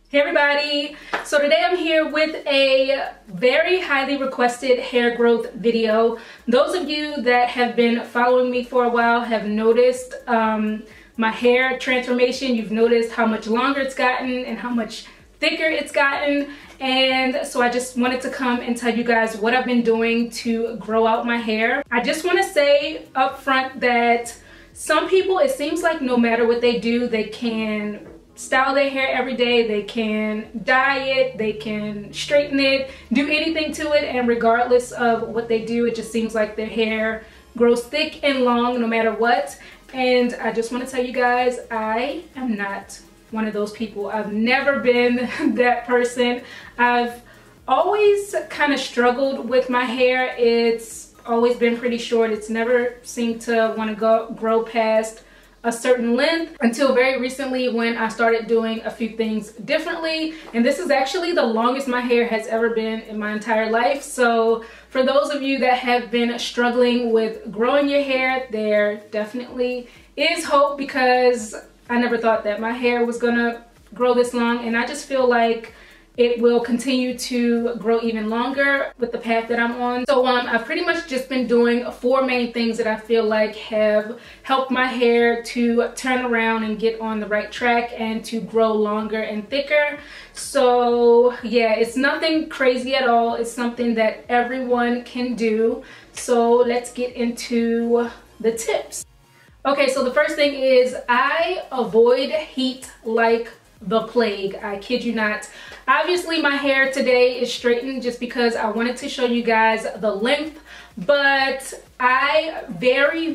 Hey everybody! So today I'm here with a very highly requested hair growth video. Those of you that have been following me for a while have noticed my hair transformation. You've noticed how much longer it's gotten and how much thicker it's gotten. And so I just wanted to come and tell you guys what I've been doing to grow out my hair. I just want to say up front that some people, it seems like no matter what they do, they can style their hair every day, they can dye it, they can straighten it, do anything to it, and regardless of what they do, it just seems like their hair grows thick and long no matter what. And I just want to tell you guys, I am not one of those people. I've never been that person. I've always kind of struggled with my hair. It's always been pretty short. It's never seemed to want to grow past a certain length until very recently when I started doing a few things differently. And this is actually the longest my hair has ever been in my entire life. So for those of you that have been struggling with growing your hair, there definitely is hope, because I never thought that my hair was gonna grow this long, and I just feel like it will continue to grow even longer with the path that I'm on. So I've pretty much just been doing 4 main things that I feel like have helped my hair to turn around and get on the right track and to grow longer and thicker. So yeah, it's nothing crazy at all. It's something that everyone can do. So let's get into the tips. Okay, so the first thing is I avoid heat like the plague. I kid you not. Obviously my hair today is straightened just because I wanted to show you guys the length, but I very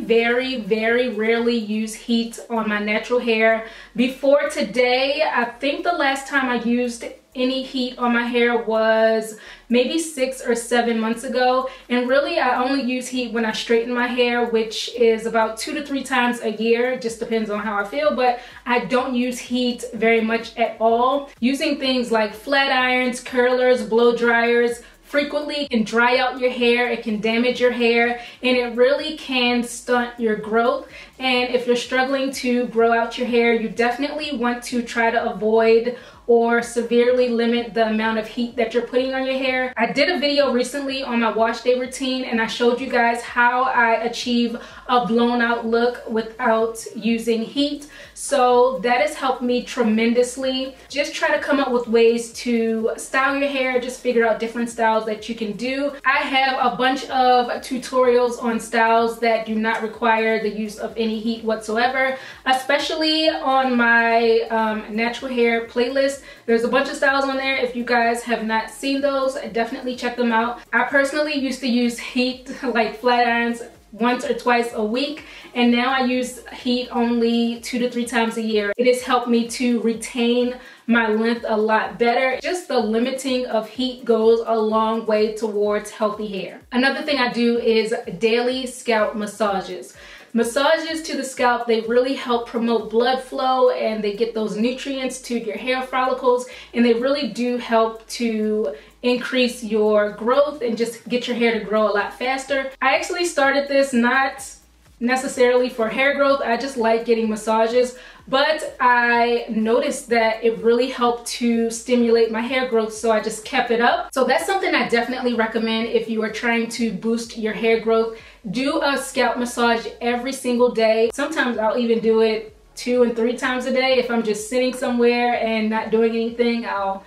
rarely use heat on my natural hair. Before today, I think the last time I used any heat on my hair was maybe 6 or 7 months ago, and really I only use heat when I straighten my hair, which is about 2 to 3 times a year. Just depends on how I feel, but I don't use heat very much at all. Using things like flat irons, curlers, blow dryers frequently can dry out your hair, it can damage your hair, and it really can stunt your growth. And if you're struggling to grow out your hair, you definitely want to try to avoid or severely limit the amount of heat that you're putting on your hair. I did a video recently on my wash day routine, and I showed you guys how I achieve a blown out look without using heat. So that has helped me tremendously. Just try to come up with ways to style your hair, just figure out different styles that you can do. I have a bunch of tutorials on styles that do not require the use of any heat whatsoever, especially on my natural hair playlist. There's a bunch of styles on there. If you guys have not seen those, definitely check them out. I personally used to use heat like flat irons once or twice a week, and now I use heat only 2 to 3 times a year. It has helped me to retain my length a lot better. Just the limiting of heat goes a long way towards healthy hair. Another thing I do is daily scalp massages. Massages to the scalp, they really help promote blood flow, and they get those nutrients to your hair follicles, and they really do help to increase your growth and just get your hair to grow a lot faster. I actually started this not necessarily for hair growth. I just like getting massages, but I noticed that it really helped to stimulate my hair growth, so I just kept it up. So that's something I definitely recommend if you are trying to boost your hair growth. Do a scalp massage every single day. Sometimes I'll even do it 2 and 3 times a day. If I'm just sitting somewhere and not doing anything, I'll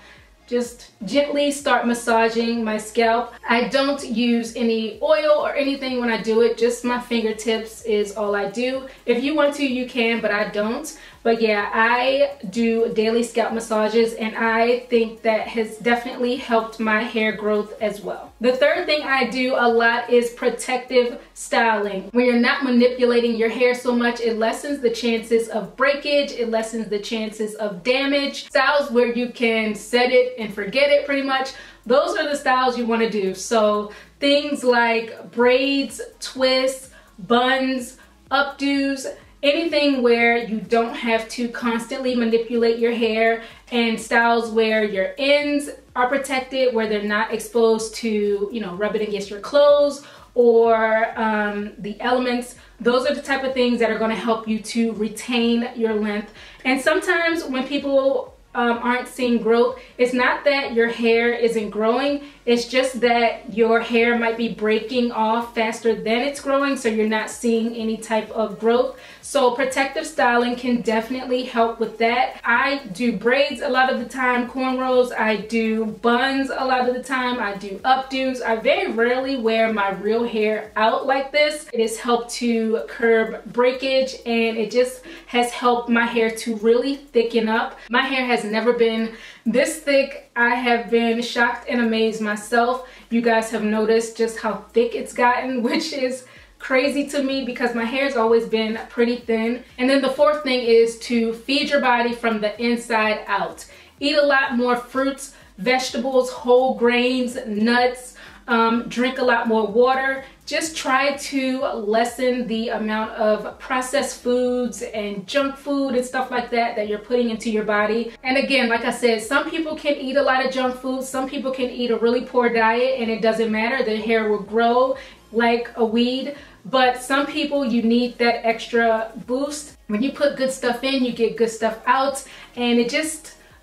just gently start massaging my scalp. I don't use any oil or anything when I do it, just my fingertips is all I do. If you want to, you can, but I don't. But yeah, I do daily scalp massages, and I think that has definitely helped my hair growth as well. The third thing I do a lot is protective styling. When you're not manipulating your hair so much, it lessens the chances of breakage, it lessens the chances of damage. Styles where you can set it and forget it pretty much, those are the styles you want to do. So things like braids, twists, buns, updos, anything where you don't have to constantly manipulate your hair, and styles where your ends are protected, where they're not exposed to, you know, rubbing against your clothes or the elements. Those are the type of things that are going to help you to retain your length. And sometimes when people aren't seeing growth, it's not that your hair isn't growing, it's just that your hair might be breaking off faster than it's growing, so you're not seeing any type of growth. So protective styling can definitely help with that. I do braids a lot of the time, cornrows, I do buns a lot of the time, I do updos. I very rarely wear my real hair out like this. It has helped to curb breakage, and it just has helped my hair to really thicken up. My hair has never been this thick. I have been shocked and amazed myself. You guys have noticed just how thick it's gotten, which is crazy to me because my hair's always been pretty thin. And then the fourth thing is to feed your body from the inside out. Eat a lot more fruits, vegetables, whole grains, nuts, drink a lot more water. Just try to lessen the amount of processed foods and junk food and stuff like that that you're putting into your body. And again, like I said, some people can eat a lot of junk food, some people can eat a really poor diet and it doesn't matter, their hair will grow like a weed. But some people, you need that extra boost. When you put good stuff in, you get good stuff out, and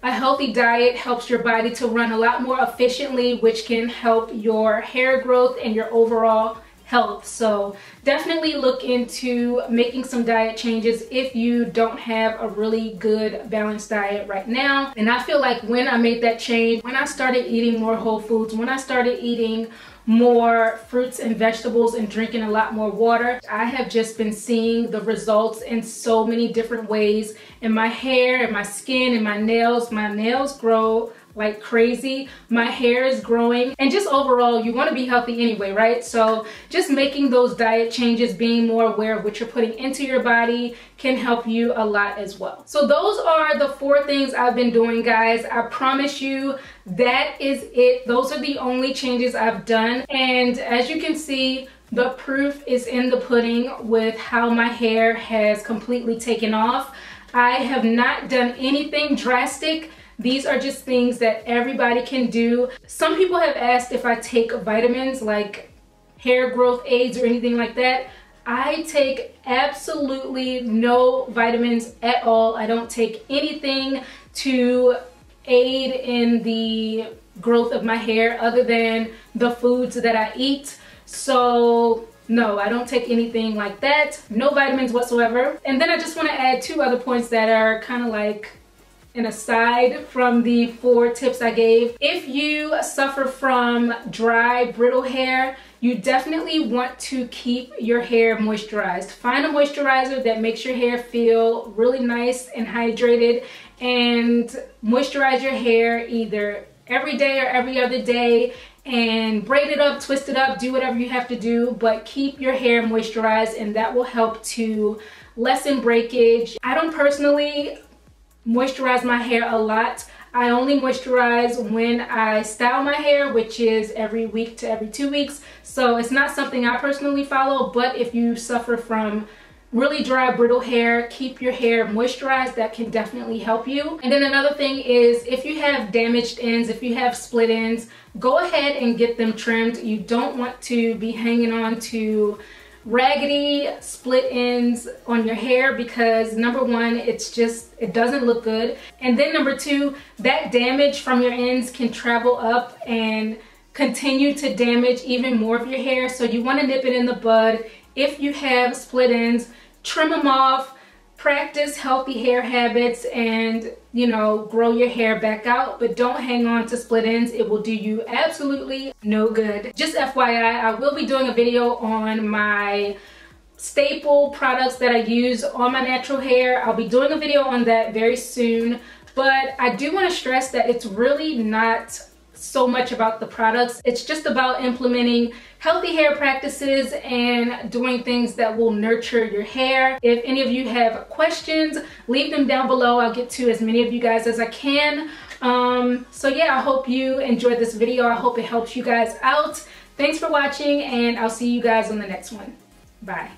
a healthy diet helps your body to run a lot more efficiently, which can help your hair growth and your overall health. So definitely look into making some diet changes if you don't have a really good balanced diet right now. And I feel like when I made that change, when I started eating more whole foods, when I started eating more fruits and vegetables and drinking a lot more water, I have just been seeing the results in so many different ways in my hair and my skin and my nails. My nails grow like crazy, my hair is growing, and just overall you want to be healthy anyway, right? So just making those diet changes, being more aware of what you're putting into your body can help you a lot as well. So those are the 4 things I've been doing, guys. I promise you that is it. Those are the only changes I've done, and as you can see, the proof is in the pudding with how my hair has completely taken off. I have not done anything drastic. These are just things that everybody can do. Some people have asked if I take vitamins like hair growth aids or anything like that. I take absolutely no vitamins at all. I don't take anything to aid in the growth of my hair other than the foods that I eat. So no, I don't take anything like that. No vitamins whatsoever. And then I just want to add 2 other points that are kind of like an aside from the 4 tips I gave. If you suffer from dry, brittle hair, you definitely want to keep your hair moisturized. Find a moisturizer that makes your hair feel really nice and hydrated, and moisturize your hair either every day or every other day, and braid it up, twist it up, do whatever you have to do, but keep your hair moisturized, and that will help to lessen breakage. I don't personally moisturize my hair a lot. I only moisturize when I style my hair, which is every week to every 2 weeks. So it's not something I personally follow, but if you suffer from really dry, brittle hair, keep your hair moisturized. That can definitely help you. And then another thing is, if you have damaged ends, if you have split ends, go ahead and get them trimmed. You don't want to be hanging on to raggedy split ends on your hair, because number 1, it doesn't look good, and then number 2, that damage from your ends can travel up and continue to damage even more of your hair. So you want to nip it in the bud. If you have split ends, trim them off, practice healthy hair habits, and grow your hair back out, but don't hang on to split ends. It will do you absolutely no good. Just FYI, I will be doing a video on my staple products that I use on my natural hair. I'll be doing a video on that very soon, but I do want to stress that it's really not so much about the products. It's just about implementing healthy hair practices and doing things that will nurture your hair. If any of you have questions, leave them down below. I'll get to as many of you guys as I can. So yeah, I hope you enjoyed this video. I hope it helps you guys out. Thanks for watching, and I'll see you guys on the next one. Bye.